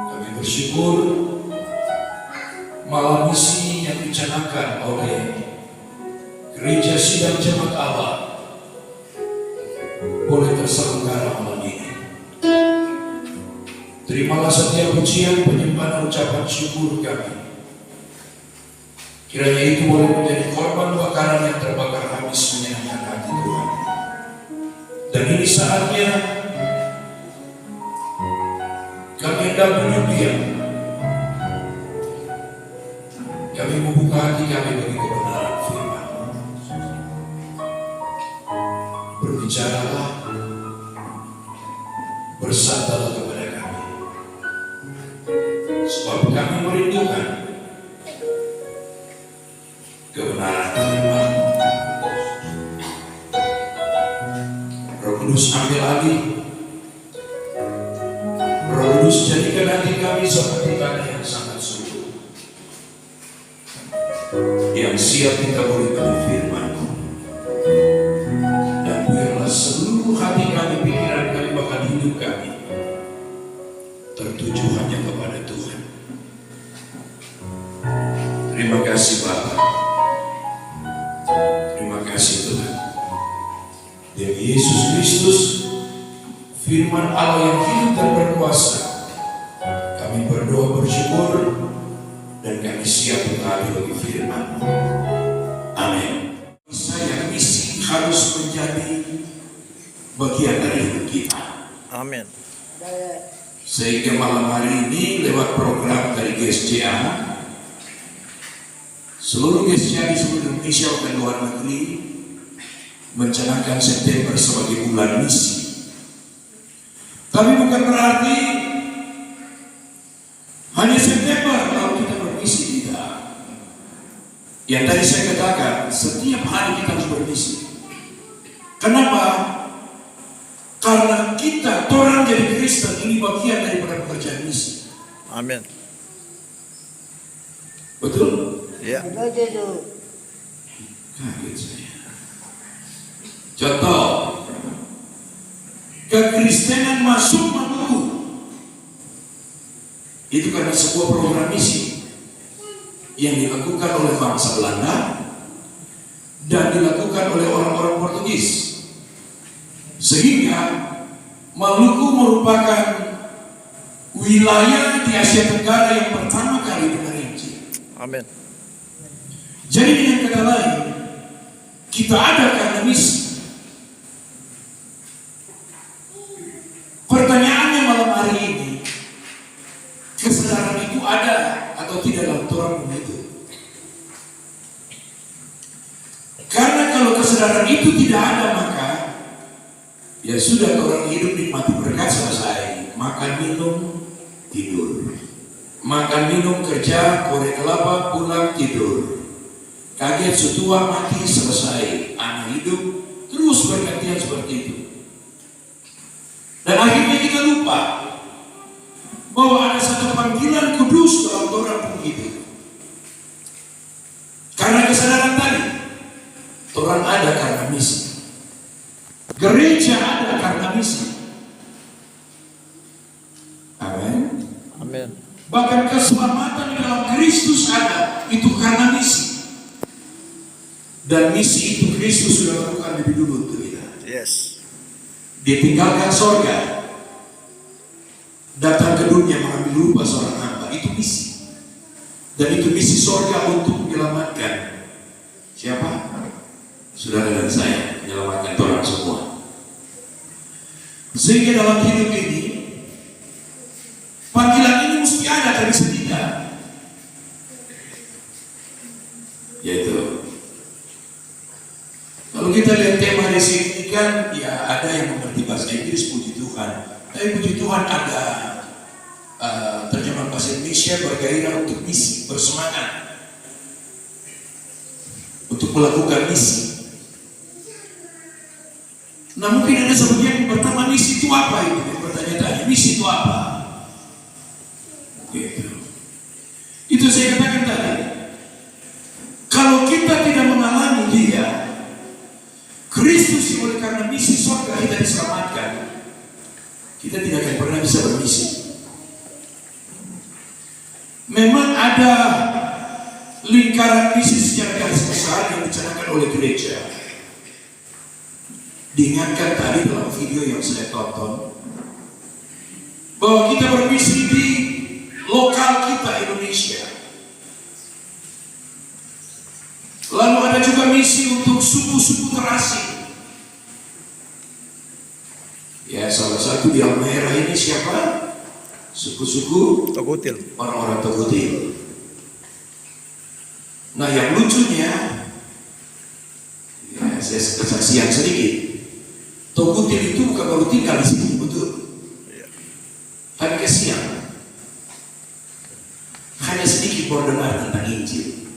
Kami bersyukur malam misi yang dicanangkan oleh Gereja Sidang Jemaat Allah boleh terselenggara malam ini. Terimalah setiap pujian, penyembahan, ucapan syukur kami. Kiranya itu boleh menjadi korban bakaran yang terbakar habis menyenangkan hati Tuhan. Dan ini saatnya kami hendak duduk diam. Kami membuka hati kami bagi kebenaran firman. Berbicaralah, bersabdalah kepada kami, sebab kami merindukan kebenaran firman. Roh Kudus ambil alih. Roh Kudus jadikan hati kami seperti tanah yang sangat subur, yang siap kita berikan firman-Mu. Dan biarlah seluruh hati kami, pikiran kami, bahkan hidup kami tertuju hanya kepada Tuhan. Terima kasih Bapa. Terima kasih Tuhan. Demi Yesus Kristus, firman Allah yang hidup dan berkuasa, kami berdoa bersyukur dan kami siap mengabdi bagi firman-Mu. Amin. Saya misi harus menjadi bagian dari hidup kita. Amin. Sehingga malam hari ini lewat program dari GSCA, seluruh GSCA di seluruh Indonesia dan luar negeri mencanangkan September sebagai bulan misi. Tapi bukan berarti hanya September kalau kita bermisi, tidak. Yang tadi saya katakan, setiap hari kita harus bermisi. Kenapa? Karena kita, orang jadi Kristen, ini bagian daripada pekerjaan misi. Amin. Betul? Ya. Kaget saya. Contoh, kekristenan masuk Maluku itu karena sebuah program misi yang dilakukan oleh bangsa Belanda dan dilakukan oleh orang-orang Portugis, sehingga Maluku merupakan wilayah di Asia Tenggara yang pertama kali menerima Injil. Amin. Jadi dengan kata lain, kita ada karena misi. Pertanyaannya malam hari ini, kesadaran itu ada atau tidak dalam orang itu? Karena kalau kesadaran itu tidak ada, maka ya sudah, orang hidup nikmati berkat selesai. Makan minum tidur, makan minum kerja korek kelapa pulang tidur, kaget setua mati selesai. Anak hidup terus bergantian seperti itu. Dan akhirnya kita lupa bahwa ada satu panggilan kudus dalam orang pun hidup. Karena kesadaran tadi, orang ada karena misi. Gereja ada karena misi. Amin. Amin. Bahkan keselamatan di dalam Kristus ada, itu karena misi. Dan misi itu Kristus sudah lakukan lebih dulu untuk kita. Yes. Dia tinggalkan sorga, datang ke dunia mengambil rupa seorang hamba. Itu misi. Dan itu misi sorga untuk menyelamatkan siapa? Saudara dan saya, menyelamatkan orang semua. Sehingga dalam hidup ini, panggilan ini mesti ada dari kita. Yaitu, kalau kita lihat tema di sini kan, ya ada yang mengerti bahasa Inggris, puji Tuhan. Tapi puji Tuhan ada terjemahan bahasa Indonesia, bergairah untuk misi, bersemangat untuk melakukan misi. Nah, mungkin ada sebagian pertama, misi itu apa itu? Bertanya-tanya, misi itu apa? Gitu. Itu saya katakan tadi. Kalau kita tidak mengalami dia, Kristus oleh karena misi surga kita diselamatkan, kita tidak akan pernah bisa bermisi. Memang ada lingkaran misi secara garis besar yang dicanangkan oleh gereja. Diingatkan tadi dalam video yang saya tonton bahwa kita bermisi di lokal kita Indonesia. Lalu ada juga misi untuk suku-suku terasing. Ya, salah satu di Halmahera ini siapa? Suku-suku Togutil, orang-orang Togutil. Nah, yang lucunya, ya, saya kesaksian sedikit. Togutil itu bukan baru tinggal di sini, betul. Tapi kasihan, hanya sedikit baru dengar tentang Injil.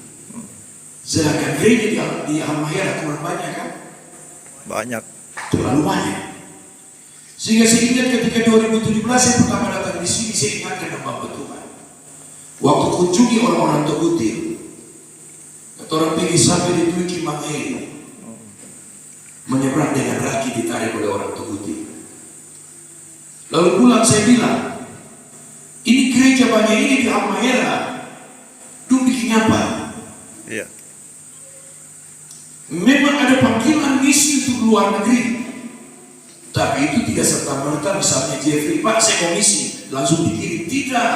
Sedangkan gereja di Halmahera terlalu banyak kan? banyak. Terlalu banyak. Sehingga saya ingat ketika 2017 saya pertama datang di sini, saya ingatkan nama Tuhan. Waktu kunjungi orang-orang Togutil, kata orang pergi sampai di Tuiki Mangei, menyeberang dengan raki ditarik oleh orang Togutil. Lalu pulang saya bilang, ini gereja banyak ini di Halmahera, lu bikin apa? Iya. Memang ada panggilan misi untuk luar negeri, tapi itu tidak serta-merta misalnya Jeffrey, Pak saya mau misi, langsung dikirim. Tidak.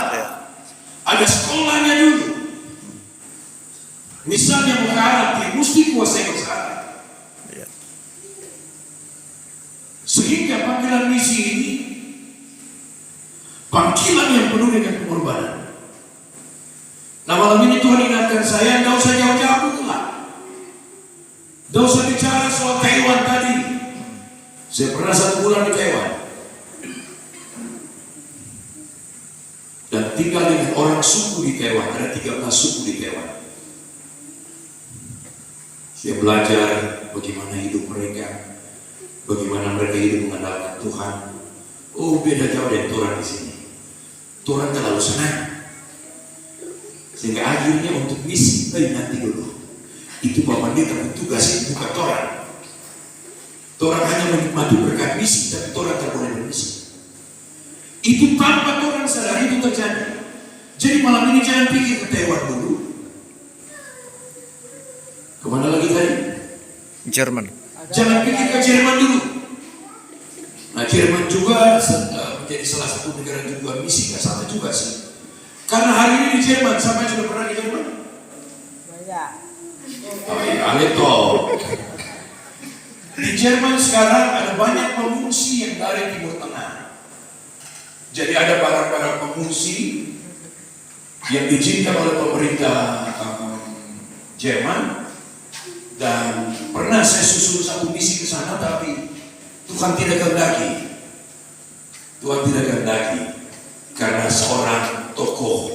Ada sekolahnya dulu. Misalnya mau ke Arab, dia mesti kuasai bahasa Arab. Iya. Sehingga panggilan misi ini panggilan yang penuh dengan pengorbanan. Nah, malam ini Tuhan ingatkan saya, tidak usah jauh-jauh lah. Tidak usah bicara soal Taiwan tadi. Saya pernah 1 bulan di Taiwan dan tinggal dengan orang suku di Taiwan. Ada 13 suku di Taiwan. Saya belajar bagaimana hidup mereka, bagaimana mereka hidup mengandalkan Tuhan. Oh, beda jauh dari Tuhan di sini. Tuhan terlalu senang, sehingga akhirnya untuk misi, nanti dulu. Itu Bapak Pendeta bertugas bukan Tuhan. Tuhan hanya menikmati berkat misi, tapi Tuhan tak boleh bermisi. Itu tanpa Tuhan sadar itu terjadi. Jadi malam ini jangan pikir ke Taiwan dulu. Kemana lagi tadi? Jerman. Jangan pikir ke Jerman dulu. Nah, Jerman juga menjadi salah satu negara juga misi, nggak salah juga sih. Karena hari ini di Jerman, sampai sudah pernah di Jerman? Banyak. Oh iya, Aleto. Di Jerman sekarang ada banyak pengungsi yang dari Timur Tengah. Jadi ada barang-barang pengungsi yang diizinkan oleh pemerintah Jerman, dan pernah saya susun satu misi ke sana, tapi Tuhan tidak kehendaki. Tuhan tidak kehendaki karena seorang tokoh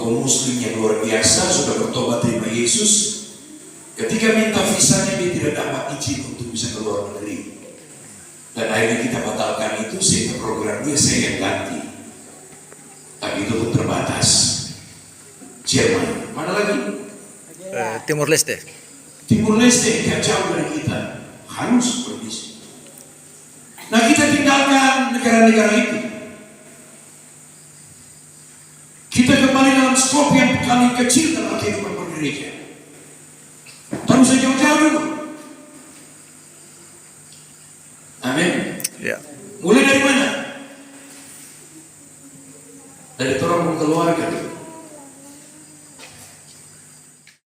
Muslim yang luar biasa sudah bertobat terima Yesus. Ketika minta visanya dia tidak dapat izin untuk bisa keluar negeri, dan akhirnya kita batalkan itu sehingga program dia saya yang ganti. Tapi itu pun terbatas. Jerman, mana lagi? Timur Leste. Timur Leste yang jauh dari kita, harus bermisi. Nah, kita tinggalkan negara-negara itu. Kita kembali dalam skop yang paling kecil dalam kehidupan bergereja. Terus saja jauh-jauh dulu. Amin. Ya. Mulai dari mana? Dari orang keluarga dulu.